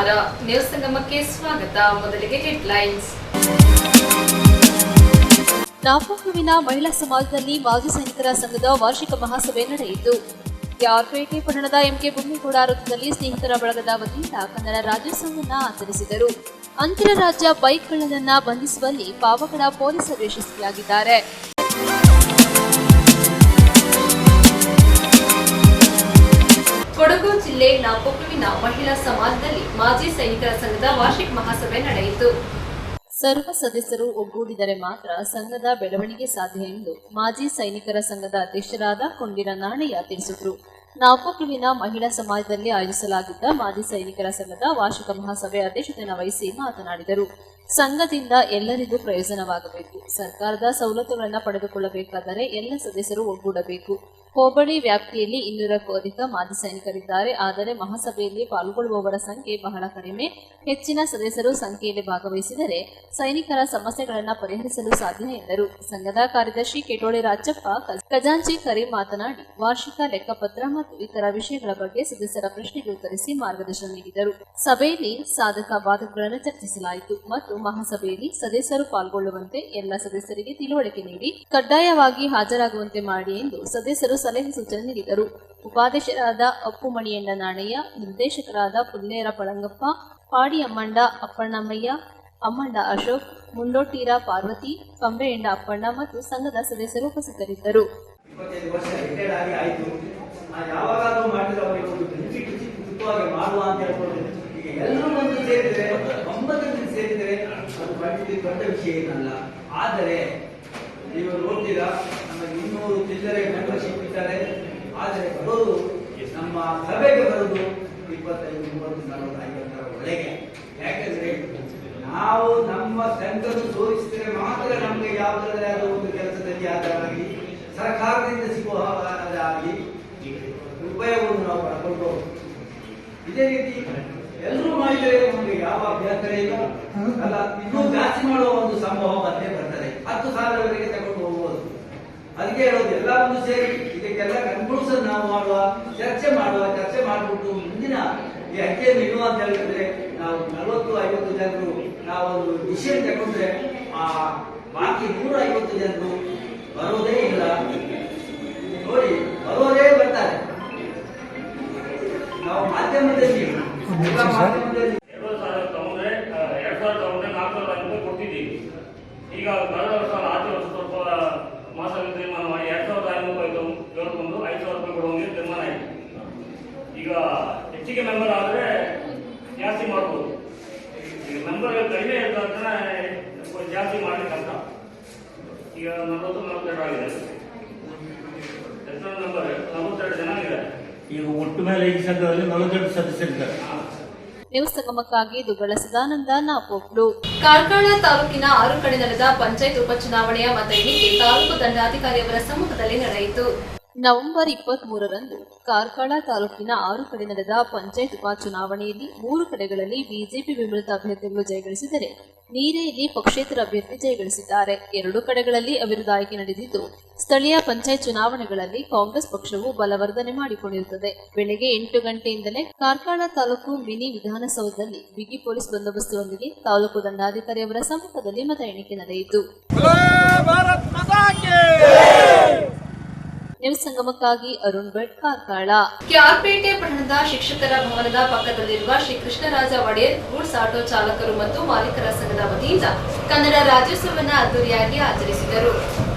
ನಮಸ್ಕಾರ, ನ್ಯೂಸ್ ಸಂಗಮಕ್ಕೆ ಸ್ವಾಗತ. ಮೊದಲಿಗೆ ಹೆಡ್ಲೈನ್ಸ್. ನಾಪೋಕ್ಲುವಿನ ಮಹಿಳಾ ಸಮಾಜದಲ್ಲಿ ಮಾಜಿ ಸೈನಿಕರ ಸಂಘದ ವಾರ್ಷಿಕ ಮಹಾಸಭೆ ನಡೆಯಿತು. ಕೆಆರ್ಪೇಟೆ ಪಟ್ಟಣದ ಎಂಕೆ ಬೊಮ್ಮೇಗೌಡ ವೃತ್ತದಲ್ಲಿ ಸ್ನೇಹಿತರ ಬಳಗದ ವತಿಯಿಂದ ಕನ್ನಡ ರಾಜ್ಯೋತ್ಸವವನ್ನು ಆಚರಿಸಿದರು. ಅಂತರರಾಜ್ಯ ಬೈಕ್ ಕಳ್ಳನನ್ನ ಬಂಧಿಸುವಲ್ಲಿ ಪಾವಗಡ ಪೊಲೀಸರು ಯಶಸ್ವಿಯಾಗಿದ್ದಾರೆ. ಕೊಡಗು ಜಿಲ್ಲೆ ನಾಪೋಕ್ಲುವಿನ ಮಹಿಳಾ ಸಮಾಜದಲ್ಲಿ ಮಾಜಿ ಸೈನಿಕರ ಸಂಘದ ವಾರ್ಷಿಕ ಮಹಾಸಭೆ ನಡೆಯಿತು. ಸರ್ವ ಸದಸ್ಯರು ಒಗ್ಗೂಡಿದರೆ ಮಾತ್ರ ಸಂಘದ ಬೆಳವಣಿಗೆ ಸಾಧ್ಯ ಎಂದು ಮಾಜಿ ಸೈನಿಕರ ಸಂಘದ ಅಧ್ಯಕ್ಷರಾದ ಕೊಂಡಿರ ನಾಣಯ್ಯ ತಿಳಿಸಿದರು. ನಾಪೋಕ್ಲುವಿನ ಮಹಿಳಾ ಸಮಾಜದಲ್ಲಿ ಆಯೋಜಿಸಲಾಗಿದ್ದ ಮಾಜಿ ಸೈನಿಕರ ಸಂಘದ ವಾರ್ಷಿಕ ಮಹಾಸಭೆ ಅಧ್ಯಕ್ಷತೆಯನ್ನು ವಹಿಸಿ ಮಾತನಾಡಿದರು. ಸಂಘದಿಂದ ಎಲ್ಲರಿಗೂ ಪ್ರಯೋಜನವಾಗಬೇಕು. ಸರ್ಕಾರದ ಸವಲತ್ತುಗಳನ್ನು ಪಡೆದುಕೊಳ್ಳಬೇಕಾದರೆ ಎಲ್ಲ ಸದಸ್ಯರು ಒಗ್ಗೂಡಬೇಕು. ಹೋಬಳಿ ವ್ಯಾಪ್ತಿಯಲ್ಲಿ 200ಕ್ಕೂ ಅಧಿಕ ಮಾಜಿ ಸೈನಿಕರಿದ್ದಾರೆ. ಆದರೆ ಮಹಾಸಭೆಯಲ್ಲಿ ಪಾಲ್ಗೊಳ್ಳುವವರ ಸಂಖ್ಯೆ ಬಹಳ ಕಡಿಮೆ. ಹೆಚ್ಚಿನ ಸದಸ್ಯರು ಸಂಖ್ಯೆಯಲ್ಲಿ ಭಾಗವಹಿಸಿದರೆ ಸೈನಿಕರ ಸಮಸ್ಯೆಗಳನ್ನು ಪರಿಹರಿಸಲು ಸಾಧ್ಯ ಎಂದರು. ಸಂಘದ ಕಾರ್ಯದರ್ಶಿ ಕೆಟೋಳಿ ರಾಜಪ್ಪ, ಖಜಾಂಚಿ ಕರೀಂ ಮಾತನಾಡಿ ವಾರ್ಷಿಕ ಲೆಕ್ಕಪತ್ರ ಮತ್ತು ಇತರ ವಿಷಯಗಳ ಬಗ್ಗೆ ಸದಸ್ಯರ ಪ್ರಶ್ನೆಗೆ ಉತ್ತರಿಸಿ ಮಾರ್ಗದರ್ಶನ ನೀಡಿದರು. ಸಭೆಯಲ್ಲಿ ಸಾಧಕ ಬಾಧಕಗಳನ್ನು ಚರ್ಚಿಸಲಾಯಿತು ಮತ್ತು ಮಹಾಸಭೆಯಲ್ಲಿ ಸದಸ್ಯರು ಪಾಲ್ಗೊಳ್ಳುವಂತೆ ಎಲ್ಲ ಸದಸ್ಯರಿಗೆ ತಿಳುವಳಿಕೆ ನೀಡಿ ಕಡ್ಡಾಯವಾಗಿ ಹಾಜರಾಗುವಂತೆ ಮಾಡಿ ಎಂದು ಸದಸ್ಯರು ಸಲಹೆ ಸೂಚನೆ ನೀಡಿದರು. ಉಪಾಧ್ಯಕ್ಷರಾದ ಅಪ್ಪುಮಣಿಯಣ್ಣ ನಾಣಯ್ಯ, ನಿರ್ದೇಶಕರಾದ ಪುಲ್ಲೇರ ಪಳಂಗಪ್ಪ, ಪಾಡಿ ಅಮ್ಮಂಡ ಅಪ್ಪಣ್ಣಮ್ಮಯ್ಯ, ಅಮ್ಮಂಡ ಅಶೋಕ್, ಮುಂಡೋಟೀರ ಪಾರ್ವತಿ, ಕಂಬೆಯಂಡ ಅಪ್ಪಣ್ಣ ಮತ್ತು ಸಂಘದ ಸದಸ್ಯರು ಉಪಸ್ಥಿತರಿದ್ದರು. ದೊಡ್ಡ ವಿಷಯ ಏನಲ್ಲ. ಆದರೆ ನೀವು ನೋಡ್ತೀರಾ, ನಮಗೆ 200 ಚಿಲ್ಲರೆ ಮೆಂಬರ್ಶಿಪ್ ಇದ್ದಾರೆ. ಆದರೆ ಬರೋದು ನಮ್ಮ ಸಭೆಗೆ ಬರೋದು 25, 30, 40, 50ರ ಒಳಗೆ. ಯಾಕಂದ್ರೆ ನಾವು ನಮ್ಮ ಸಂಘವನ್ನು ತೋರಿಸಿದರೆ ಮಾತ್ರ ನಮಗೆ ಯಾವುದಾದ್ರೂ ಒಂದು ಕೆಲಸದಲ್ಲಿ ಆದಾಗಲಿ ಸರ್ಕಾರದಿಂದ ಸಿಗುವ ಆಗಲಿ ಉಪಯೋಗವನ್ನು ನಾವು ಪಡ್ಕೊಳ್ಬಹುದು. ಇದೇ ರೀತಿ ಎಲ್ಲರೂ ಮಾಡಿದರೆ ನಮಗೆ ಯಾವ ಅಭ್ಯಂತರ ಇಲ್ಲ ಅಲ್ಲ. ಇನ್ನೂ ಜಾಸ್ತಿ ಮಾಡುವ ಒಂದು ಸಂಭವ ಮತ್ತೆ ಬರ್ತದೆ. 10,000ವರೆಗೆ ತಗೊಂಡು ಹೋಗ್ಬೋದು. ಅದಕ್ಕೆ ಹೇಳೋದು, ಎಲ್ಲ ಒಂದು ಸೇರಿ ಇದಕ್ಕೆಲ್ಲ ಕನ್ಕ್ಲೂಷನ್ ನಾವು ಚರ್ಚೆ ಮಾಡಿಬಿಟ್ಟು ಮುಂದಿನ ಈ ಹೆಜ್ಜೆಯನ್ನು ಇಡುವ ಅಂತ ಹೇಳಿದ್ರೆ ನಾವು 40-50 ಜನರು ನಾವೊಂದು ಡಿಸಿಷನ್ ತಗೊಂಡ್ರೆ ಆ ಬಾಕಿ 150 ಜನರು ಬರೋದೇ ಇಲ್ಲ. ನೋಡಿ, ಬರೋದೇ ಬರ್ತಾರೆ. ನಾವು ಮಾಧ್ಯಮದಲ್ಲಿ 2000 ತಗೊಂಡ್ರೆ 4,500 ಕೊಡ್ತಿದ್ದೀವಿ. ಈಗ ಕಳೆದ ವರ್ಷ ಆಚೆ ವರ್ಷ ಸ್ವಲ್ಪ ಮಾಸದಲ್ಲಿ ತೀರ್ಮಾನ ಮಾಡಿ 2,500 ಹೇಳ್ಕೊಂಡು 5,000 ರೂಪಾಯಿ ಕೊಡುವಂಗೆ ತೀರ್ಮಾನ ಆಯಿತು. ಈಗ ಹೆಚ್ಚಿಗೆ ಮೆಂಬರ್ ಆದರೆ ಜಾಸ್ತಿ ಮಾಡ್ಬೋದು. ಈಗ ಮೆಂಬರ್ ಕಡಿಮೆ ಇರ್ತಂದ್ರೆ ಜಾಸ್ತಿ ಮಾಡಲಿಕ್ಕೆ ಕಷ್ಟ. ಈಗ 40-42 ಆಗಿದೆ. ಎಷ್ಟು ಮೆಂಬರ್? 42 ಜನ ಇದೆ. ಈಗ ಒಟ್ಟು ಮೇಲೆ ಈ ಸಂಘದಲ್ಲಿ 42 ಸದಸ್ಯರಿದ್ದಾರೆ. ನ್ಯೂಸ್ ಸಂಗಮಕ್ಕಾಗಿ ದುಗ್ಗಳ ಸದಾನಂದ, ನಾಪೋಕ್ಲು. ಕಾರ್ಕಳ ತಾಲೂಕಿನ 6 ಕಡೆ ನಡೆದ ಪಂಚಾಯತ್ ಉಪಚುನಾವಣೆಯ ಮತ ಎಣಿಕೆ ತಾಲೂಕು ದಂಡಾಧಿಕಾರಿಯವರ ಸಮ್ಮುಖದಲ್ಲಿ ನಡೆಯಿತು. ನವೆಂಬರ್ 23ರಂದು ಕಾರ್ಕಳ ತಾಲೂಕಿನ 6 ಕಡೆ ನಡೆದ ಪಂಚಾಯತ್ ಉಪಚುನಾವಣೆಯಲ್ಲಿ 3 ಕಡೆಗಳಲ್ಲಿ ಬಿಜೆಪಿ ಬೆಂಬಲಿತ ಅಭ್ಯರ್ಥಿಗಳು ಜಯಗಳಿಸಿದರೆ ನೀರೆಯಲ್ಲಿ ಪಕ್ಷೇತರ ಅಭ್ಯರ್ಥಿ ಜಯಗಳಿಸಿದ್ದಾರೆ. 2 ಕಡೆಗಳಲ್ಲಿ ಅವಿರೋಧ ಆಯ್ಕೆ ನಡೆದಿದ್ದು ಸ್ಥಳೀಯ ಪಂಚಾಯತ್ ಚುನಾವಣೆಗಳಲ್ಲಿ ಕಾಂಗ್ರೆಸ್ ಪಕ್ಷವು ಬಲವರ್ಧನೆ ಮಾಡಿಕೊಂಡಿರುತ್ತದೆ. ಬೆಳಗ್ಗೆ 8 ಗಂಟೆಯಿಂದಲೇ ಕಾರ್ಕಳ ತಾಲೂಕು ಮಿನಿ ವಿಧಾನಸೌಧದಲ್ಲಿ ಬಿಗಿ ಪೊಲೀಸ್ ಬಂದೋಬಸ್ತ್ನೊಂದಿಗೆ ತಾಲೂಕು ದಂಡಾಧಿಕಾರಿಯವರ ಸಮ್ಮುಖದಲ್ಲಿ ಮತ ಎಣಿಕೆ ನಡೆಯಿತು. ನ್ಯೂಸ್ ಸಂಗಮಕ್ಕಾಗಿ ಅರುಣ್ ಭಟ್, ಕಾರ್ಕಳ. ಕೆಆರ್ಪೇಟೆ ಪಟ್ಟಣದ ಶಿಕ್ಷಕರ ಭವನದ ಪಕ್ಕದಲ್ಲಿರುವ ಶ್ರೀ ಕೃಷ್ಣರಾಜ ಒಡೆಯರ್ ಗೂಡ್ಸ್ ಆಟೋ ಚಾಲಕರು ಮತ್ತು ಮಾಲೀಕರ ಸಂಘದ ವತಿಯಿಂದ ಕನ್ನಡ ರಾಜ್ಯೋತ್ಸವವನ್ನು ಅದ್ದೂರಿಯಾಗಿ ಆಚರಿಸಿದರು.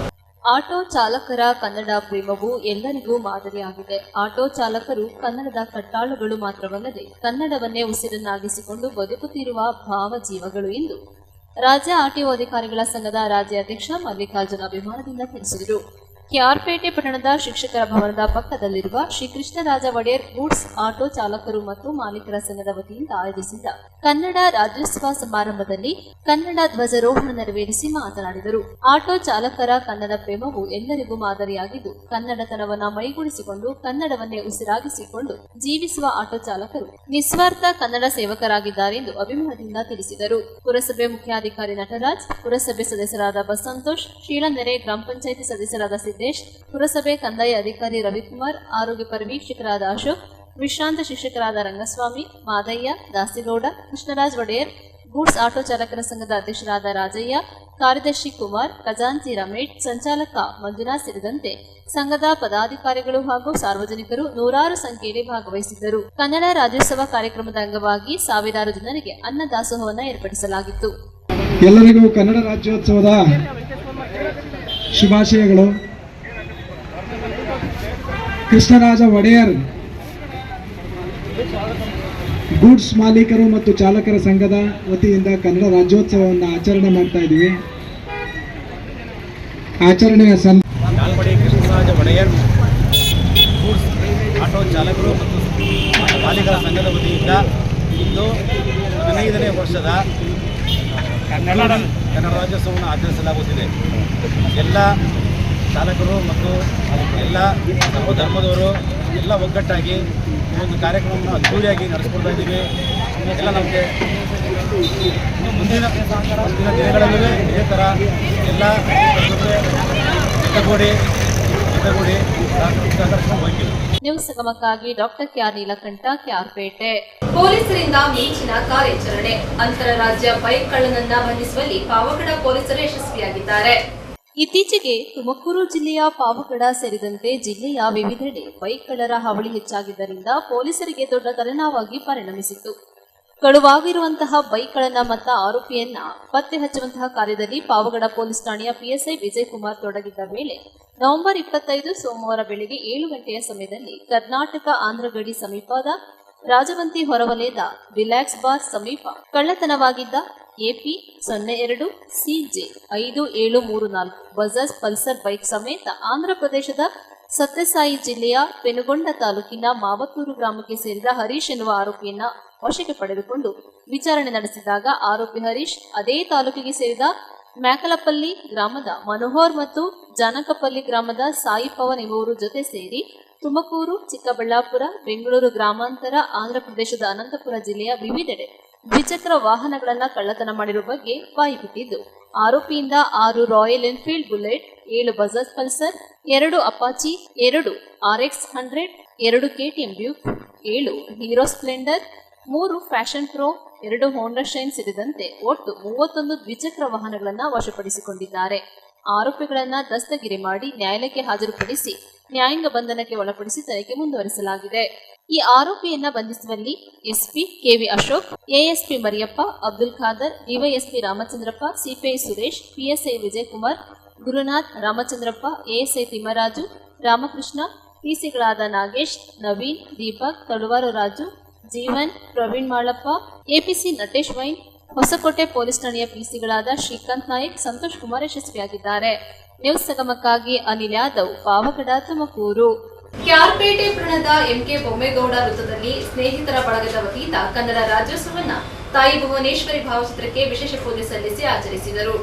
ಆಟೋ ಚಾಲಕರ ಕನ್ನಡ ಪ್ರೇಮವು ಎಲ್ಲರಿಗೂ ಮಾದರಿಯಾಗಿದೆ. ಆಟೋ ಚಾಲಕರು ಕನ್ನಡದ ಕಟ್ಟಾಳುಗಳು ಮಾತ್ರವಲ್ಲದೆ ಕನ್ನಡವನ್ನೇ ಉಸಿರನ್ನಾಗಿಸಿಕೊಂಡು ಬದುಕುತ್ತಿರುವ ಭಾವಜೀವಗಳು ಎಂದು ರಾಜ್ಯ ಆರ್ಟಿಒ ಅಧಿಕಾರಿಗಳ ಸಂಘದ ರಾಜ್ಯ ಅಧ್ಯಕ್ಷ ಮಲ್ಲಿಕಾರ್ಜುನ ಅಭಿಮಾನದಿಂದ ತಿಳಿಸಿದರು. ಕೆಆರ್ಪೇಟೆ ಪಟ್ಟಣದ ಶಿಕ್ಷಕರ ಭವನದ ಪಕ್ಕದಲ್ಲಿರುವ ಶ್ರೀ ಕೃಷ್ಣರಾಜ ಒಡೆಯರ್ ಗೂಡ್ಸ್ ಆಟೋ ಚಾಲಕರು ಮತ್ತು ಮಾಲೀಕರ ಸಂಘದ ವತಿಯಿಂದ ಆಯೋಜಿಸಿದ್ದ ಕನ್ನಡ ರಾಜ್ಯೋತ್ಸವ ಸಮಾರಂಭದಲ್ಲಿ ಕನ್ನಡ ಧ್ವಜಾರೋಹಣ ನೆರವೇರಿಸಿ ಮಾತನಾಡಿದರು. ಆಟೋ ಚಾಲಕರ ಕನ್ನಡ ಪ್ರೇಮವು ಎಲ್ಲರಿಗೂ ಮಾದರಿಯಾಗಿದ್ದು ಕನ್ನಡತನವನ್ನ ಮೈಗೂಡಿಸಿಕೊಂಡು ಕನ್ನಡವನ್ನೇ ಉಸಿರಾಗಿಸಿಕೊಂಡು ಜೀವಿಸುವ ಆಟೋ ಚಾಲಕರು ನಿಸ್ವಾರ್ಥ ಕನ್ನಡ ಸೇವಕರಾಗಿದ್ದಾರೆ ಎಂದು ಅಭಿಮಾನದಿಂದ ತಿಳಿಸಿದರು. ಪುರಸಭೆ ಮುಖ್ಯಾಧಿಕಾರಿ ನಟರಾಜ್, ಪುರಸಭೆ ಸದಸ್ಯರಾದ ಬಸಂತೋಷ್, ಶೀಲನೆರೆ ಗ್ರಾಮ ಪಂಚಾಯಿತಿ ಸದಸ್ಯರಾದ ಸಿದ್ದೇಶ್, ಪುರಸಭೆ ಕಂದಾಯ ಅಧಿಕಾರಿ ರವಿಕುಮಾರ್, ಆರೋಗ್ಯ ಪರಿವೀಕ್ಷಕರಾದ ಅಶೋಕ್, ವಿಶ್ರಾಂತ ಶಿಕ್ಷಕರಾದ ರಂಗಸ್ವಾಮಿ, ಮಾದಯ್ಯ, ದಾಸಿಗೌಡ, ಕೃಷ್ಣರಾಜ್ ಒಡೆಯರ್, ಗೂಡ್ಸ್ ಆಟೋ ಚಾಲಕರ ಸಂಘದ ಅಧ್ಯಕ್ಷರಾದ ರಾಜಯ್ಯ, ಕಾರ್ಯದರ್ಶಿ ಕುಮಾರ್, ಖಜಾಂಚಿ ರಮೇಶ್, ಸಂಚಾಲಕ ಮಂಜುನಾಥ್ ಸೇರಿದಂತೆ ಸಂಘದ ಪದಾಧಿಕಾರಿಗಳು ಹಾಗೂ ಸಾರ್ವಜನಿಕರು ನೂರಾರು ಸಂಖ್ಯೆಯಲ್ಲಿ ಭಾಗವಹಿಸಿದ್ದರು. ಕನ್ನಡ ರಾಜ್ಯೋತ್ಸವ ಕಾರ್ಯಕ್ರಮದ ಅಂಗವಾಗಿ ಸಾವಿರಾರು ಜನರಿಗೆ ಅನ್ನ ದಾಸೋಹವನ್ನು ಏರ್ಪಡಿಸಲಾಗಿತ್ತು. ಎಲ್ಲರಿಗೂ ಕನ್ನಡ ರಾಜ್ಯೋತ್ಸವದ ಶುಭಾಶಯಗಳು. ಕೃಷ್ಣರಾಜ ಒಡೆಯರ್ ಗೂಡ್ಸ್ ಮಾಲೀಕರು ಮತ್ತು ಚಾಲಕರ ಸಂಘದ ವತಿಯಿಂದ ಕನ್ನಡ ರಾಜ್ಯೋತ್ಸವವನ್ನು ಆಚರಣೆ ಮಾಡ್ತಾ ಇದ್ದೀವಿ. ಆಚರಣೆಯ ನಾಲ್ವಡಿ ಕೃಷ್ಣರಾಜ ಒಡೆಯರ್ ಗೂಡ್ಸ್ ಆಟೋ ಚಾಲಕರು ಮತ್ತು ಮಾಲೀಕರ ಸಂಘದ ವತಿಯಿಂದ ಇಂದು 15ನೇ ವರ್ಷದ ಕನ್ನಡ ರಾಜ್ಯೋತ್ಸವವನ್ನು ಆಚರಿಸಲಾಗುತ್ತಿದೆ. ಎಲ್ಲ ಚಾಲಕರು ಮತ್ತು ಎಲ್ಲ ಸರ್ವಧರ್ಮದವರು ಎಲ್ಲ ಒಗ್ಗಟ್ಟಾಗಿ ಈ ಒಂದು ಕಾರ್ಯಕ್ರಮವನ್ನು ಅದ್ದೂರಿಯಾಗಿ ನಡೆಸ್ಕೊಳ್ತಾ ಇದ್ದೀವಿ. ಎಲ್ಲ ನಮಗೆ ಮುಂದಿನ ದಿನಗಳಲ್ಲೂ ಇದೇ ಥರ ಎಲ್ಲ ಜೊತೆಗೂಡಿ ಹೋಗ್ತೀವಿ. ನ್ಯೂಸ್ ಸಂಗಮಕ್ಕಾಗಿ ಡಾಕ್ಟರ್ ಕೆಆರ್ ನೀಲಕಂಠ, ಕೆಆರ್ಪೇಟೆ. ಪೊಲೀಸರಿಂದ ಮಿಂಚಿನ ಕಾರ್ಯಾಚರಣೆ. ಅಂತರರಾಜ್ಯ ಬೈಕ್ ಕಳ್ಳನನ್ನ ಬಂಧಿಸುವಲ್ಲಿ ಪಾವಗಡ ಪೊಲೀಸರು ಯಶಸ್ವಿಯಾಗಿದ್ದಾರೆ. ಇತ್ತೀಚೆಗೆ ತುಮಕೂರು ಜಿಲ್ಲೆಯ ಪಾವಗಡ ಸೇರಿದಂತೆ ಜಿಲ್ಲೆಯ ವಿವಿಧೆಡೆ ಬೈಕ್ ಕಳ್ಳರ ಹಾವಳಿ ಹೆಚ್ಚಾಗಿದ್ದರಿಂದ ಪೊಲೀಸರಿಗೆ ದೊಡ್ಡ ತಲೆನೋವಾಗಿ ಪರಿಣಮಿಸಿತ್ತು. ಕಳುವಾಗಿರುವಂತಹ ಬೈಕ್ ಕಳ್ಳನ ಮತ್ತು ಆರೋಪಿಯನ್ನ ಪತ್ತೆ ಹಚ್ಚುವಂತಹ ಕಾರ್ಯದಲ್ಲಿ ಪಾವಗಡ ಪೊಲೀಸ್ ಠಾಣೆಯ ಪಿಎಸ್ಐ ವಿಜಯ್ ಕುಮಾರ್ ತೊಡಗಿದ್ದ ವೇಳೆ ನವೆಂಬರ್ 25 ಸೋಮವಾರ ಬೆಳಗ್ಗೆ 7 ಗಂಟೆಯ ಸಮಯದಲ್ಲಿ ಕರ್ನಾಟಕ ಆಂಧ್ರ ಗಡಿ ಸಮೀಪದ ರಾಜವಂತಿ ಹೊರವಲಯದ ರಿಲ್ಯಾಕ್ಸ್ ಬಾರ್ ಸಮೀಪ ಕಳ್ಳತನವಾಗಿದ್ದ AP 02 CJ 5734 Bajaj Pulsar bike ಸಮೇತ ಆಂಧ್ರ ಪ್ರದೇಶದ ಸತ್ಯಸಾಯಿ ಜಿಲ್ಲೆಯ ಪೆನುಗೊಂಡ ತಾಲೂಕಿನ ಮಾವತ್ತೂರು ಗ್ರಾಮಕ್ಕೆ ಸೇರಿದ ಹರೀಶ್ ಎನ್ನುವ ಆರೋಪಿಯನ್ನ ವಶಕ್ಕೆ ಪಡೆದುಕೊಂಡು ವಿಚಾರಣೆ ನಡೆಸಿದಾಗ ಆರೋಪಿ ಹರೀಶ್ ಅದೇ ತಾಲೂಕಿಗೆ ಸೇರಿದ ಮ್ಯಾಕಲಪಲ್ಲಿ ಗ್ರಾಮದ ಮನೋಹರ್ ಮತ್ತು ಜಾನಕಪಲ್ಲಿ ಗ್ರಾಮದ ಸಾಯಿ ಪವನ್ ಎಂಬುವರು ಜೊತೆ ಸೇರಿ ತುಮಕೂರು, ಚಿಕ್ಕಬಳ್ಳಾಪುರ, ಬೆಂಗಳೂರು ಗ್ರಾಮಾಂತರ, ಆಂಧ್ರ ಪ್ರದೇಶದ ಅನಂತಪುರ ಜಿಲ್ಲೆಯ ವಿವಿಧೆಡೆ ದ್ವಿಚಕ್ರ ವಾಹನಗಳನ್ನು ಕಳ್ಳತನ ಮಾಡಿರುವ ಬಗ್ಗೆ ಬಾಯಿಬಿಟ್ಟಿದ್ದು, ಆರೋಪಿಯಿಂದ 6 royal Enfield bullet, 7 Bajaj Pulsar, 2 Apache, 2 RX 100, 2 KTM Duke, 7 hero Splendor, 3 fashion pro, 2 ಹೋಂಡಾ ಶೈನ್ ಸೇರಿದಂತೆ ಒಟ್ಟು 31 ದ್ವಿಚಕ್ರ ವಾಹನಗಳನ್ನು ವಶಪಡಿಸಿಕೊಂಡಿದ್ದಾರೆ. ಆರೋಪಿಗಳನ್ನ ದಸ್ತಗಿರಿ ಮಾಡಿ ನ್ಯಾಯಾಲಯಕ್ಕೆ ಹಾಜರುಪಡಿಸಿ ನ್ಯಾಯಾಂಗ ಬಂಧನಕ್ಕೆ ಒಳಪಡಿಸಿ ತನಿಖೆ ಮುಂದುವರಿಸಲಾಗಿದೆ. ಈ ಆರೋಪಿಯನ್ನ ಬಂಧಿಸುವಲ್ಲಿ SP KV Ashok, ASP Mariyappa, Abdul Khader, DYSP Ramachandrappa, CPI Suresh, PSI Vijay Kumar, Gurunath, Ramachandrappa, ASI Thimmaraju, Ramakrishna, ಪಿಸಿಗಳಾದ ನಾಗೇಶ್, ನವೀನ್, ದೀಪಕ್, ತಳುವಾರು ರಾಜು, ಜೀವನ್, ಪ್ರವೀಣ್ ಮಾಳಪ್ಪ, ಎಪಿಸಿ ನಟೇಶ್ ವೈನ್, ಹೊಸಕೋಟೆ ಪೊಲೀಸ್ ಠಾಣೆಯ ಪಿಸಿಗಳಾದ ಶ್ರೀಕಾಂತ್ ನಾಯಕ್, ಸಂತೋಷ್ ಕುಮಾರ್ ಯಶಸ್ವಿಯಾಗಿದ್ದಾರೆ. ನ್ಯೂಸ್ ಸಂಗಮಕ್ಕಾಗಿ ಅನಿಲ್ ಯಾದವ್, ಪಾವಗಡ, ತುಮಕೂರು. ಕ್ಯಾರ್ಪೇಟೆ ಪಟ್ಟಣದ ಎಂಕೆ ಬೊಮ್ಮೇಗೌಡ ವೃತ್ತದಲ್ಲಿ ಸ್ನೇಹಿತರ ಬಳಗದ ವತಿಯಿಂದ ಕನ್ನಡ ರಾಜ್ಯೋತ್ಸವವನ್ನು ತಾಯಿ ಭುವನೇಶ್ವರಿ ಭಾವಚಿತ್ರಕ್ಕೆ ವಿಶೇಷ ಪೂಜೆ ಸಲ್ಲಿಸಿ ಆಚರಿಸಿದರು.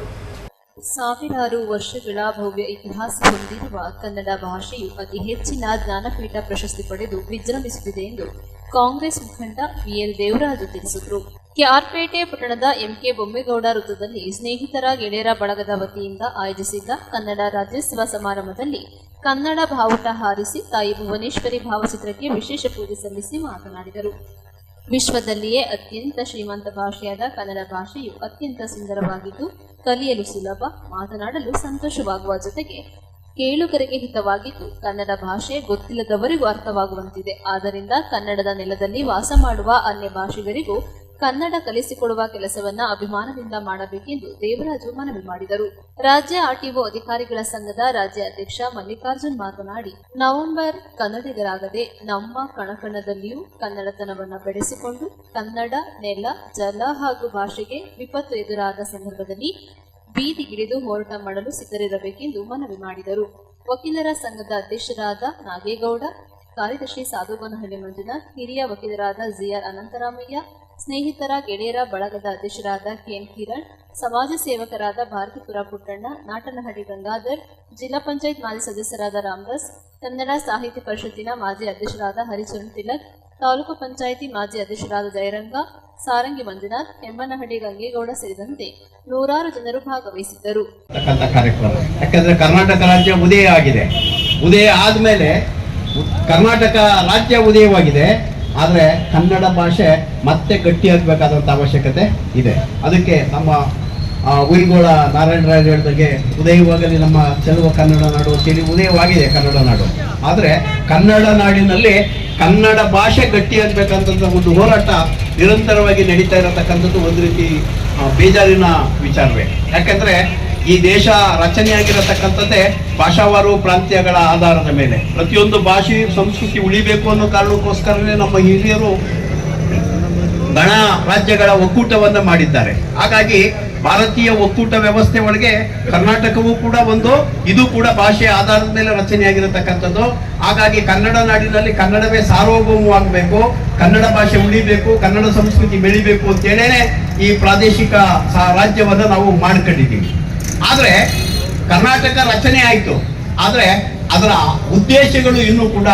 ಸಾವಿರಾರು ವರ್ಷಗಳ ಭವ್ಯ ಇತಿಹಾಸ ಹೊಂದಿರುವ ಕನ್ನಡ ಭಾಷೆಯು ಅತಿ ಹೆಚ್ಚಿನ ಜ್ಞಾನಪೀಠ ಪ್ರಶಸ್ತಿ ಪಡೆದು ವಿಜೃಂಭಿಸುತ್ತಿದೆ ಎಂದು ಕಾಂಗ್ರೆಸ್ ಮುಖಂಡ ಬಿಎಲ್ ದೇವರಾಜು ತಿಳಿಸಿದರು. ಕೆಆರ್ಪೇಟೆ ಪಟ್ಟಣದ ಎಂಕೆ ಬೊಮ್ಮೇಗೌಡ ವೃತ್ತದಲ್ಲಿ ಸ್ನೇಹಿತರ ಗೆಳೆಯರ ಬಳಗದ ವತಿಯಿಂದ ಆಯೋಜಿಸಿದ್ದ ಕನ್ನಡ ರಾಜ್ಯೋತ್ಸವ ಸಮಾರಂಭದಲ್ಲಿ ಕನ್ನಡ ಬಾವುಟ ಹಾರಿಸಿ ತಾಯಿ ಭುವನೇಶ್ವರಿ ಭಾವಚಿತ್ರಕ್ಕೆ ವಿಶೇಷ ಪೂಜೆ ಸಲ್ಲಿಸಿ ಮಾತನಾಡಿದರು. ವಿಶ್ವದಲ್ಲಿಯೇ ಅತ್ಯಂತ ಶ್ರೀಮಂತ ಭಾಷೆಯಾದ ಕನ್ನಡ ಭಾಷೆಯು ಅತ್ಯಂತ ಸುಂದರವಾಗಿದ್ದು ಕಲಿಯಲು ಸುಲಭ, ಮಾತನಾಡಲು ಸಂತೋಷವಾಗುವ ಜೊತೆಗೆ ಕೇಳುಗರಿಗೆ ಹಿತವಾಗಿದ್ದು ಕನ್ನಡ ಭಾಷೆ ಗೊತ್ತಿಲ್ಲದವರಿಗೂ ಅರ್ಥವಾಗುವಂತಿದೆ. ಆದ್ದರಿಂದ ಕನ್ನಡದ ನೆಲದಲ್ಲಿ ವಾಸ ಮಾಡುವ ಅನ್ಯ ಭಾಷಿಗರಿಗೂ ಕನ್ನಡ ಕಲಿಸಿಕೊಡುವ ಕೆಲಸವನ್ನ ಅಭಿಮಾನದಿಂದ ಮಾಡಬೇಕೆಂದು ದೇವರಾಜು ಮನವಿ ಮಾಡಿದರು. ರಾಜ್ಯ ಆರ್ಟಿಒ ಅಧಿಕಾರಿಗಳ ಸಂಘದ ರಾಜ್ಯ ಅಧ್ಯಕ್ಷ ಮಲ್ಲಿಕಾರ್ಜುನ್ ಮಾತನಾಡಿ, ನವೆಂಬರ್ ಕನ್ನಡಿಗರಾಗದೆ ನಮ್ಮ ಕಣಕಣದಲ್ಲಿಯೂ ಕನ್ನಡತನವನ್ನು ಬೆಳೆಸಿಕೊಂಡು ಕನ್ನಡ ನೆಲ, ಜಲ ಹಾಗೂ ಭಾಷೆಗೆ ವಿಪತ್ತು ಎದುರಾದ ಸಂದರ್ಭದಲ್ಲಿ ಬೀದಿಗಿಳಿದು ಹೋರಾಟ ಮಾಡಲು ಸಿದ್ಧರಿರಬೇಕೆಂದು ಮನವಿ ಮಾಡಿದರು. ವಕೀಲರ ಸಂಘದ ಅಧ್ಯಕ್ಷರಾದ ನಾಗೇಗೌಡ, ಕಾರ್ಯದರ್ಶಿ ಸಾಧುಬನಹಳ್ಳಿ ಮಂಜುನಾಥ್, ಹಿರಿಯ ವಕೀಲರಾದ ಜಿಆರ್ ಅನಂತರಾಮಯ್ಯ, ಸ್ನೇಹಿತರ ಗೆಳೆಯರ ಬಳಗದ ಅಧ್ಯಕ್ಷರಾದ ಕೆಎನ್ ಕಿರಣ್, ಸಮಾಜ ಸೇವಕರಾದ ಭಾರತೀಪುರ ಪುಟ್ಟಣ್ಣ, ನಾಟನಹಳ್ಳಿ ಗಂಗಾಧರ್, ಜಿಲ್ಲಾ ಪಂಚಾಯತ್ ಮಾಜಿ ಸದಸ್ಯರಾದ ರಾಮದಾಸ್, ಕನ್ನಡ ಸಾಹಿತ್ಯ ಪರಿಷತ್ತಿನ ಮಾಜಿ ಅಧ್ಯಕ್ಷರಾದ ಹರಿಚರಣ್ ತಿಲಕ್, ತಾಲೂಕು ಪಂಚಾಯಿತಿ ಮಾಜಿ ಅಧ್ಯಕ್ಷರಾದ ಜಯರಂಗ, ಸಾರಂಗಿ ಮಂಜುನಾಥ್, ಹೆಮ್ಮನಹಳ್ಳಿ ಗಂಗೇಗೌಡ ಸೇರಿದಂತೆ ನೂರಾರು ಜನರು ಭಾಗವಹಿಸಿದ್ದರು. ಕಾರ್ಯಕ್ರಮ ಯಾಕಂದ್ರೆ ಕರ್ನಾಟಕ ರಾಜ್ಯ ಉದಯ ಆಗಿದೆ. ಉದಯ ಆದ್ಮೇಲೆ ಕರ್ನಾಟಕ ರಾಜ್ಯ ಉದಯವಾಗಿದೆ, ಆದರೆ ಕನ್ನಡ ಭಾಷೆ ಮತ್ತೆ ಗಟ್ಟಿಯಾಗಬೇಕಾದಂಥ ಅವಶ್ಯಕತೆ ಇದೆ. ಅದಕ್ಕೆ ನಮ್ಮ ಉಯಿಗೋಳ ನಾರಾಯಣರಾಜ್ ಹೇಳಿದಾಗೆ ಉದಯವಾಗಲಿ ನಮ್ಮ ಚೆಲುವ ಕನ್ನಡ ನಾಡು ಅಂತೇಳಿ ಉದಯವಾಗಿದೆ ಕನ್ನಡ ನಾಡು. ಆದರೆ ಕನ್ನಡ ನಾಡಿನಲ್ಲಿ ಕನ್ನಡ ಭಾಷೆ ಗಟ್ಟಿಯಾಗಬೇಕಂತ ಒಂದು ಹೋರಾಟ ನಿರಂತರವಾಗಿ ನಡೀತಾ ಇರತಕ್ಕಂಥದ್ದು ಒಂದು ರೀತಿ ಬೇಜಾರಿನ ವಿಚಾರವೇ. ಯಾಕೆಂದರೆ ಈ ದೇಶ ರಚನೆಯಾಗಿರತಕ್ಕಂಥದ್ದೇ ಭಾಷಾವಾರು ಪ್ರಾಂತ್ಯಗಳ ಆಧಾರದ ಮೇಲೆ. ಪ್ರತಿಯೊಂದು ಭಾಷೆ ಸಂಸ್ಕೃತಿ ಉಳಿಬೇಕು ಅನ್ನೋ ಕಾರಣಕ್ಕೋಸ್ಕರನೇ ನಮ್ಮ ಹಿರಿಯರು ಗಣ ರಾಜ್ಯಗಳ ಒಕ್ಕೂಟವನ್ನು ಮಾಡಿದ್ದಾರೆ. ಹಾಗಾಗಿ ಭಾರತೀಯ ಒಕ್ಕೂಟ ವ್ಯವಸ್ಥೆ ಒಳಗೆ ಕರ್ನಾಟಕವೂ ಕೂಡ ಇದು ಕೂಡ ಭಾಷೆಯ ಆಧಾರದ ಮೇಲೆ ರಚನೆಯಾಗಿರತಕ್ಕಂಥದ್ದು. ಹಾಗಾಗಿ ಕನ್ನಡ ನಾಡಿನಲ್ಲಿ ಕನ್ನಡವೇ ಸಾರ್ವಭೌಮವಾಗಬೇಕು, ಕನ್ನಡ ಭಾಷೆ ಉಳಿಬೇಕು, ಕನ್ನಡ ಸಂಸ್ಕೃತಿ ಬೆಳಿಬೇಕು ಅಂತೇಳೇ ಈ ಪ್ರಾದೇಶಿಕ ರಾಜ್ಯವನ್ನು ನಾವು ಮಾಡ್ಕೊಂಡಿದ್ದೀವಿ. ಆದರೆ ಕರ್ನಾಟಕ ರಚನೆ ಆಯಿತು, ಆದರೆ ಅದರ ಉದ್ದೇಶಗಳು ಇನ್ನೂ ಕೂಡ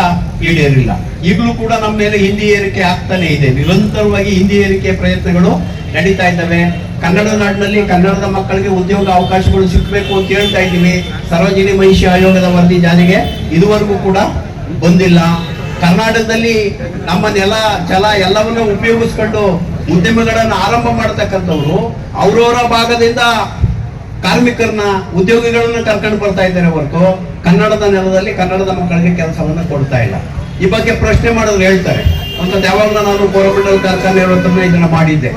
ಈಡೇರಿಲ್ಲ. ಈಗಲೂ ಕೂಡ ನಮ್ಮ ಮೇಲೆ ಹಿಂದಿ ಏರಿಕೆ ಆಗ್ತಾನೆ ಇದೆ. ನಿರಂತರವಾಗಿ ಹಿಂದಿ ಏರಿಕೆ ಪ್ರಯತ್ನಗಳು ನಡೀತಾ ಇದ್ದಾವೆ. ಕನ್ನಡ ನಾಡಿನಲ್ಲಿ ಕನ್ನಡದ ಮಕ್ಕಳಿಗೆ ಉದ್ಯೋಗ ಅವಕಾಶಗಳು ಸಿಗಬೇಕು ಅಂತ ಹೇಳ್ತಾ ಇದ್ದೀವಿ. ಸರ್ವಜನಿ ಮಹಿಷಿ ಆಯೋಗದ ವರದಿ ಜಾರಿಗೆ ಇದುವರೆಗೂ ಕೂಡ ಬಂದಿಲ್ಲ. ಕರ್ನಾಟಕದಲ್ಲಿ ನಮ್ಮ ನೆಲ ಜಲ ಎಲ್ಲವನ್ನೂ ಉಪಯೋಗಿಸ್ಕೊಂಡು ಉದ್ಯಮಗಳನ್ನು ಆರಂಭ ಮಾಡತಕ್ಕಂಥವ್ರು ಅವರವರ ಭಾಗದಿಂದ ಕಾರ್ಮಿಕರನ್ನ ಉದ್ಯೋಗಿಗಳನ್ನ ಕರ್ಕೊಂಡು ಬರ್ತಾ ಇದ್ದಾರೆ ಹೊರತು ಕನ್ನಡದ ನೆಲದಲ್ಲಿ ಕನ್ನಡದ ಮಕ್ಕಳಿಗೆ ಕೆಲಸವನ್ನ ಕೊಡ್ತಾ ಇಲ್ಲ. ಈ ಬಗ್ಗೆ ಪ್ರಶ್ನೆ ಮಾಡಿದ್ರು ಹೇಳ್ತಾರೆ. ಅಂತದ್ದು ಯಾವಾಗಲೂ ನಾನು ಕೋರಮಂಡಲ ಕಾರ್ಖಾನೆ ಇದನ್ನ ಮಾತಾಡಿದ್ದೆ.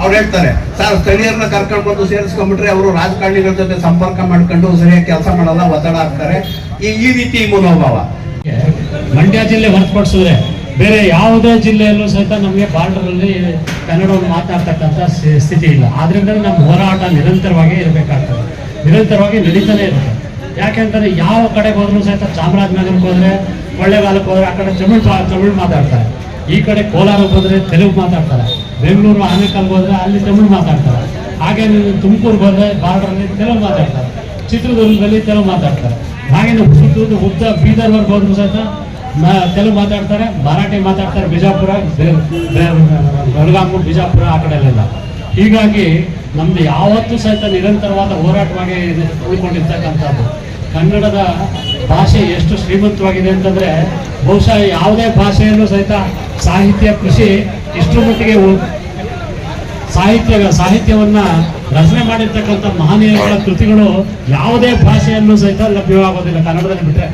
ಅವ್ರು ಹೇಳ್ತಾರೆ, ಸರ್ ಸ್ಥಳೀಯರನ್ನ ಕರ್ಕೊಂಡು ಬಂದು ಸೇರಿಸ್ಕೊಂಡ್ಬಿಟ್ರೆ ಅವರು ರಾಜಕಾರಣಿಗಳ ಜೊತೆ ಸಂಪರ್ಕ ಮಾಡ್ಕೊಂಡು ಸರಿಯಾಗಿ ಕೆಲಸ ಮಾಡಲ್ಲ, ಒತ್ತಡ ಆಗ್ತಾರೆ. ಈ ರೀತಿ ಮನೋಭಾವ. ಮಂಡ್ಯ ಜಿಲ್ಲೆ ಹೊರತುಪಡಿಸಿದ್ರೆ ಬೇರೆ ಯಾವುದೇ ಜಿಲ್ಲೆಯಲ್ಲೂ ಸಹಿತ ನಮಗೆ ಬಾರ್ಡರಲ್ಲಿ ಕನ್ನಡವನ್ನು ಮಾತನಾಡ್ತಕ್ಕಂಥ ಸ್ಥಿತಿ ಇಲ್ಲ. ಆದ್ರಿಂದ ನಮ್ಮ ಹೋರಾಟ ನಿರಂತರವಾಗಿ ಇರಬೇಕಾಗ್ತದೆ, ನಿರಂತರವಾಗಿ ನಡೀತಾನೆ ಇರುತ್ತೆ. ಯಾಕೆಂತಂದ್ರೆ ಯಾವ ಕಡೆಗೆ ಹೋದ್ರೂ ಸಹಿತ ಚಾಮರಾಜನಗರಕ್ಕೆ ಹೋದ್ರೆ, ಕೊಳ್ಳೇಗಾಲಕ್ಕೆ ಹೋದ್ರೆ ಆ ಕಡೆ ತಮಿಳು ಮಾತಾಡ್ತಾರೆ, ಈ ಕಡೆ ಕೋಲಾರಕ್ಕೆ ಹೋದ್ರೆ ತೆಲುಗು ಮಾತಾಡ್ತಾರೆ, ಬೆಂಗಳೂರು ಆನೇಕಲ್ಗೆ ಹೋದ್ರೆ ಅಲ್ಲಿ ತಮಿಳು ಮಾತಾಡ್ತಾರೆ, ಹಾಗೆ ತುಮಕೂರಿಗೆ ಹೋದ್ರೆ ಬಾರ್ಡರಲ್ಲಿ ತೆಲುಗು ಮಾತಾಡ್ತಾರೆ, ಚಿತ್ರದುರ್ಗದಲ್ಲಿ ತೆಲುಗು ಮಾತಾಡ್ತಾರೆ, ಹಾಗೆ ಉದ್ದ ಬೀದರ್ವರೆಗೆ ಹೋದ್ರು ಸಹಿತ ತೆಲುಗು ಮಾತಾಡ್ತಾರೆ, ಮರಾಠಿ ಮಾತಾಡ್ತಾರೆ, ಬಿಜಾಪುರ ಬೆಳಗಾವಿ ಬಿಜಾಪುರ ಆ ಕಡೆ ಎಲ್ಲ. ಹೀಗಾಗಿ ನಮ್ದು ಯಾವತ್ತೂ ಸಹಿತ ನಿರಂತರವಾದ ಹೋರಾಟವಾಗಿ ಉಳ್ಕೊಂಡಿರ್ತಕ್ಕಂಥದ್ದು. ಕನ್ನಡದ ಭಾಷೆ ಎಷ್ಟು ಶ್ರೀಮಂತವಾಗಿದೆ ಅಂತಂದ್ರೆ ಬಹುಶಃ ಯಾವುದೇ ಭಾಷೆಯಲ್ಲೂ ಸಹಿತ ಸಾಹಿತ್ಯ ಕೃಷಿ ಇಷ್ಟರ ಮಟ್ಟಿಗೆ ಸಾಹಿತ್ಯವನ್ನ ರಚನೆ ಮಾಡಿರ್ತಕ್ಕಂಥ ಮಹನೀಯಗಳ ಕೃತಿಗಳು ಯಾವುದೇ ಭಾಷೆಯಲ್ಲೂ ಸಹಿತ ಲಭ್ಯವಾಗೋದಿಲ್ಲ ಕನ್ನಡದಲ್ಲಿ ಬಿಟ್ಟರೆ.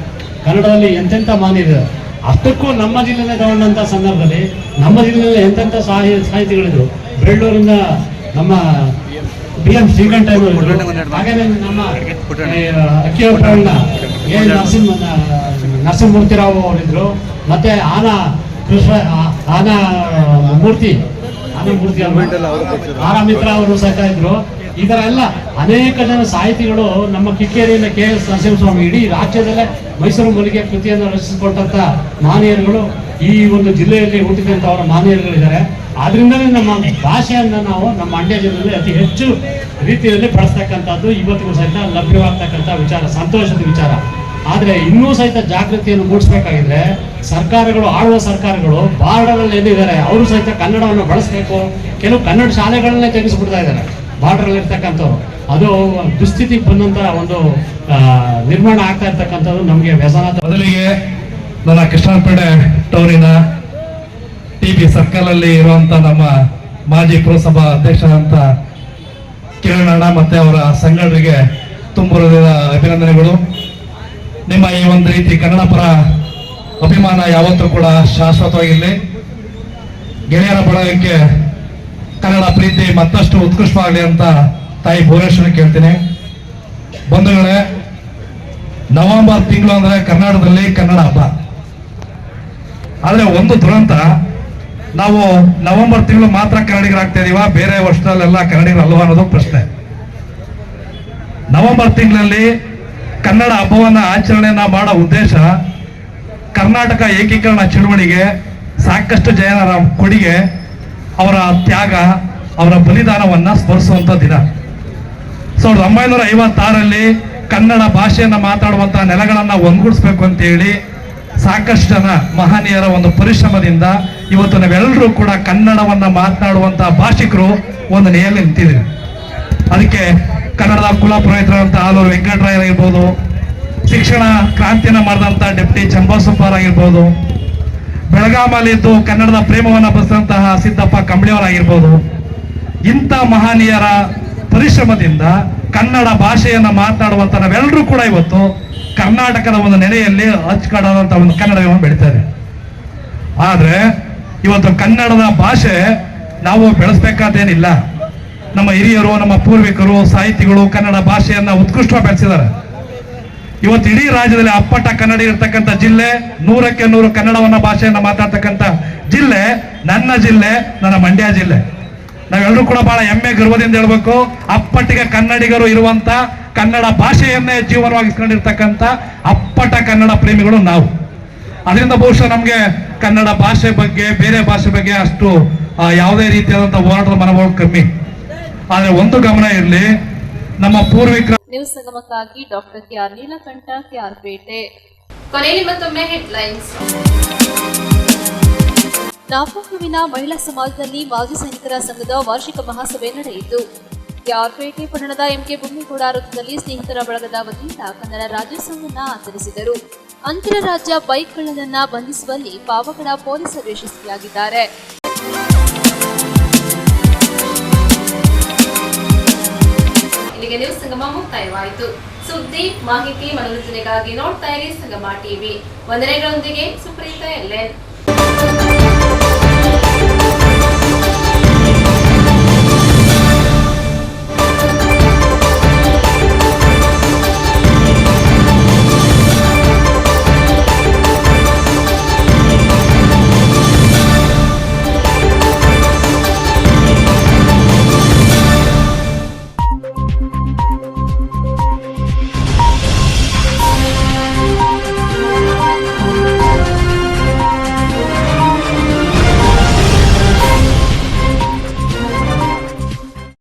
ಕನ್ನಡದಲ್ಲಿ ಎಂತೆಂಥ ಮಹನೀಯರು, ಅಷ್ಟಕ್ಕೂ ನಮ್ಮ ಜಿಲ್ಲೆನೇ ತಗೊಂಡಂಥ ಸಂದರ್ಭದಲ್ಲಿ ನಮ್ಮ ಜಿಲ್ಲೆಯಲ್ಲಿ ಎಂತೆಂಥ ಸಾಹಿತಿಗಳಿದ್ರು. ಬೆಳ್ಳೂರಿಂದ ನಮ್ಮ BM ಶ್ರೀಕಂಠ ಇದ್ರು, ಹಾಗೇನೆ ನಮ್ಮ ಅಕ್ಕಿಯವ್ರನ್ನ ನರಸಿಂಹಮೂರ್ತಿರಾವ್ ಅವರಿದ್ರು, ಮತ್ತೆ ಮೂರ್ತಿ ಆರಾಮಿತ್ರ ಅವರು ಸಹಿತ ಇದ್ರು. ಈ ತರ ಎಲ್ಲ ಅನೇಕ ಜನ ಸಾಹಿತಿಗಳು ನಮ್ಮ ಕಿಕ್ಕೇರಿಯಿಂದ KS ನರಸಿಂಹಸ್ವಾಮಿ ಇಡೀ ರಾಜ್ಯದಲ್ಲೇ ಮೈಸೂರು ಮಲ್ಲಿಗೆ ಕೃತಿಯನ್ನು ರಚಿಸಿಕೊಟ್ಟಂತ ಮಹನೀಯರುಗಳು ಈ ಒಂದು ಜಿಲ್ಲೆಯಲ್ಲಿ ಹುಟ್ಟಿದಂತವರ ಮಹನೀಯರುಗಳಿದ್ದಾರೆ. ಆದ್ರಿಂದಲೇ ನಮ್ಮ ಭಾಷೆಯನ್ನ ನಾವು ನಮ್ಮ ಮಂಡ್ಯ ಜಿಲ್ಲೆಯಲ್ಲಿ ಅತಿ ಹೆಚ್ಚು ರೀತಿಯಲ್ಲಿ ಬಳಸ್ತಕ್ಕಂಥದ್ದು ಇವತ್ತಿಗೂ ಸಹಿತ ಲಭ್ಯವಾಗ್ತಕ್ಕಂಥ ವಿಚಾರ, ಸಂತೋಷದ ವಿಚಾರ. ಆದರೆ ಇನ್ನೂ ಸಹಿತ ಜಾಗೃತಿಯನ್ನು ಮೂಡಿಸ್ಬೇಕಾಗಿದ್ರೆ ಸರ್ಕಾರಗಳು, ಆಳುವ ಸರ್ಕಾರಗಳು ಬಾರ್ಡರಲ್ಲಿ ಏನಿದ್ದಾರೆ ಅವರು ಸಹಿತ ಕನ್ನಡವನ್ನು ಬಳಸಬೇಕು. ಕೆಲವು ಕನ್ನಡ ಶಾಲೆಗಳನ್ನೇ ತೆಗೆಸಿಬಿಡ್ತಾ ಇದ್ದಾರೆ ಬಾರ್ಡರಲ್ಲಿ ಇರ್ತಕ್ಕಂಥವ್ರು. ಅದು ದುಸ್ಥಿತಿಗೆ ಬಂದಂತ ಒಂದು ನಿರ್ಮಾಣ ಆಗ್ತಾ ಇರ್ತಕ್ಕಂಥದ್ದು ನಮಗೆ ವ್ಯಸನ. ಮೊದಲಿಗೆ ನನ್ನ ಕೃಷ್ಣಪೇಟೆ ಟೌನಿನ TB ಸರ್ಕಲ್ ಅಲ್ಲಿ ಇರುವಂತ ನಮ್ಮ ಮಾಜಿ ಪುರಸಭಾ ಅಧ್ಯಕ್ಷರಂತ ಕಿರಣ್ ಅಣ್ಣ ಮತ್ತೆ ಅವರ ಸಂಘಟನೆಗೆ ತುಂಬುವುದರ ಅಭಿನಂದನೆಗಳು. ನಿಮ್ಮ ಈ ಒಂದು ರೀತಿ ಕನ್ನಡ ಪರ ಅಭಿಮಾನ ಯಾವತ್ತೂ ಕೂಡ ಶಾಶ್ವತವಾಗಿರಲಿ. ಗೆಳೆಯರ ಬಳಗಕ್ಕೆ ಕನ್ನಡ ಪ್ರೀತಿ ಮತ್ತಷ್ಟು ಉತ್ಕೃಷ್ಟವಾಗಲಿ ಅಂತ ತಾಯಿ ಭುವನೇಶ್ವರಿ ಕೇಳ್ತೀನಿ. ಬಂಧುಗಳೇ, ನವೆಂಬರ್ ತಿಂಗಳು ಅಂದ್ರೆ ಕರ್ನಾಟಕದಲ್ಲಿ ಕನ್ನಡ ಹಬ್ಬ. ಆದ್ರೆ ಒಂದು ದುರಂತ, ನಾವು ನವೆಂಬರ್ ತಿಂಗಳು ಮಾತ್ರ ಕನ್ನಡಿಗರಾಗ್ತಾ ಇದೀವ, ಬೇರೆ ವರ್ಷದಲ್ಲೆಲ್ಲ ಕನ್ನಡಿಗರು ಅಲ್ವಾ ಅನ್ನೋದು ಪ್ರಶ್ನೆ. ನವೆಂಬರ್ ತಿಂಗಳಲ್ಲಿ ಕನ್ನಡ ಹಬ್ಬವನ್ನ ಆಚರಣೆಯನ್ನ ಮಾಡೋ ಉದ್ದೇಶ ಕರ್ನಾಟಕ ಏಕೀಕರಣ ಚಳುವಳಿಗೆ ಸಾಕಷ್ಟು ಜನರ ಕೊಡುಗೆ, ಅವರ ತ್ಯಾಗ, ಅವರ ಬಲಿದಾನವನ್ನ ಸ್ಮರಿಸುವಂತ ದಿನ. 1956ರಲ್ಲಿ ಕನ್ನಡ ಭಾಷೆಯನ್ನ ಮಾತಾಡುವಂತ ನೆಲಗಳನ್ನ ಒಂದುಗೂಡಿಸ್ಬೇಕು ಅಂತ ಹೇಳಿ ಸಾಕಷ್ಟು ಜನ ಮಹನೀಯರ ಒಂದು ಪರಿಶ್ರಮದಿಂದ ಇವತ್ತು ನಾವೆಲ್ಲರೂ ಕೂಡ ಕನ್ನಡವನ್ನ ಮಾತನಾಡುವಂತ ಭಾಷಿಕರು ಒಂದು ನೆಲೆಯಲ್ಲಿ ನಿಂತಿದ್ದೀವಿ. ಅದಕ್ಕೆ ಕನ್ನಡದ ಕುಲ ಪುರೋಹಿತರಂತ ಆಲೂರು ವೆಂಕಟರಾಯರ್ ಇರ್ಬೋದು, ಶಿಕ್ಷಣ ಕ್ರಾಂತಿಯನ್ನು ಮಾಡಿದಂಥ ಡೆಪ್ಟಿ ಚನ್ನಬಸಪ್ಪ ಆಗಿರ್ಬೋದು, ಬೆಳಗಾಮಲ್ಲಿದ್ದು ಕನ್ನಡದ ಪ್ರೇಮವನ್ನು ಬರೆದಂತಹ ಸಿದ್ದಪ್ಪ ಕಂಬಳಿಯವರಾಗಿರ್ಬೋದು, ಇಂಥ ಮಹನೀಯರ ಪರಿಶ್ರಮದಿಂದ ಕನ್ನಡ ಭಾಷೆಯನ್ನು ಮಾತನಾಡುವಂತ ನಾವೆಲ್ಲರೂ ಕೂಡ ಇವತ್ತು ಕರ್ನಾಟಕದ ಒಂದು ನೆಲೆಯಲ್ಲಿ ಅಚ್ಚುಕಟ್ಟಾದಂಥ ಒಂದು ಕನ್ನಡವನ್ನು ಬೆಳೀತಾರೆ. ಆದರೆ ಇವತ್ತು ಕನ್ನಡದ ಭಾಷೆ ನಾವು ಬೆಳೆಸ್ಬೇಕಾದೇನಿಲ್ಲ. ನಮ್ಮ ಹಿರಿಯರು, ನಮ್ಮ ಪೂರ್ವಿಕರು, ಸಾಹಿತಿಗಳು ಕನ್ನಡ ಭಾಷೆಯನ್ನ ಉತ್ಕೃಷ್ಟವಾಗಿ ಬೆಳೆಸಿದ್ದಾರೆ. ಇವತ್ತು ಇಡೀ ರಾಜ್ಯದಲ್ಲಿ ಅಪ್ಪಟ ಕನ್ನಡ ಇರ್ತಕ್ಕಂಥ ಜಿಲ್ಲೆ, 100ಕ್ಕೆ 100 ಕನ್ನಡವನ್ನ ಭಾಷೆಯನ್ನ ಮಾತಾಡ್ತಕ್ಕಂಥ ಜಿಲ್ಲೆ ನನ್ನ ಜಿಲ್ಲೆ, ನನ್ನ ಮಂಡ್ಯ ಜಿಲ್ಲೆ. ನಾವೆಲ್ಲರೂ ಕೂಡ ಬಹಳ ಹೆಮ್ಮೆ ಗರ್ವದಿಂದ ಹೇಳ್ಬೇಕು, ಅಪ್ಪಟ್ಟಿಗೆ ಕನ್ನಡಿಗರು ಇರುವಂತ, ಕನ್ನಡ ಭಾಷೆಯನ್ನೇ ಜೀವನವಾಗಿಸ್ಕೊಂಡಿರ್ತಕ್ಕಂಥ ಅಪ್ಪಟ ಕನ್ನಡ ಪ್ರೇಮಿಗಳು ನಾವು. ಅದರಿಂದ ಬಹುಶಃ ನಮಗೆ ಕನ್ನಡ ಭಾಷೆ ಬಗ್ಗೆ, ಬೇರೆ ಭಾಷೆ ಬಗ್ಗೆ ಅಷ್ಟು ಯಾವುದೇ ರೀತಿಯಾದಂತಹ ಹೋರಾಟದ ಮನೋಭಾವ ಕಮ್ಮಿ. ಆದ್ರೆ ಒಂದು ಗಮನ ಇರಲಿ, ನಮ್ಮ ಪೂರ್ವಿಕರ ನ್ಯೂಸ್ ಸಂಗಮಕ್ಕಾಗಿ doctor KR Neelakantha, KR Pete. ಕೊನೆಯಲ್ಲಿ ಮತ್ತೊಮ್ಮೆ ಹೆಡ್ಲೈನ್ಸ್. ನಾಪೋಕ್ಲುವಿನ ಮಹಿಳಾ ಸಮಾಜದಲ್ಲಿ ಮಾಜಿ ಸೈನಿಕರ ಸಂಘದ ವಾರ್ಷಿಕ ಮಹಾಸಭೆ ನಡೆಯಿತು. ಕೆಆರ್ ಪೇಟೆ ಪಟ್ಟಣದ ಎಂಕೆ ಬೊಮ್ಮೇಗೌಡ ವೃತ್ತದಲ್ಲಿ ಸ್ನೇಹಿತರ ಬಳಗದ ವತಿಯಿಂದ ಕನ್ನಡ ರಾಜ್ಯೋತ್ಸವವನ್ನು ಆಚರಿಸಿದರು. ಅಂತರರಾಜ್ಯ ಬೈಕ್ ಕಳ್ಳನನ್ನ ಬಂಧಿಸುವಲ್ಲಿ ಪಾವಗಡ ಪೊಲೀಸರು ಯಶಸ್ವಿಯಾಗಿದ್ದಾರೆ. ಇಲ್ಲಿಗೆ ನ್ಯೂಸ್ ಸಂಗಮ ಮುಕ್ತಾಯವಾಯಿತು. ಸುದ್ದಿ, ಮಾಹಿತಿ, ಮನೋರಂಜನೆಗಾಗಿ ನೋಡ್ತಾ ಇರಿ ಸಂಗಮ ಟಿವಿ. ವಂದನೆಗಳೊಂದಿಗೆ ಸುಪ್ರೀತಾ ಎಲ್ಎನ್.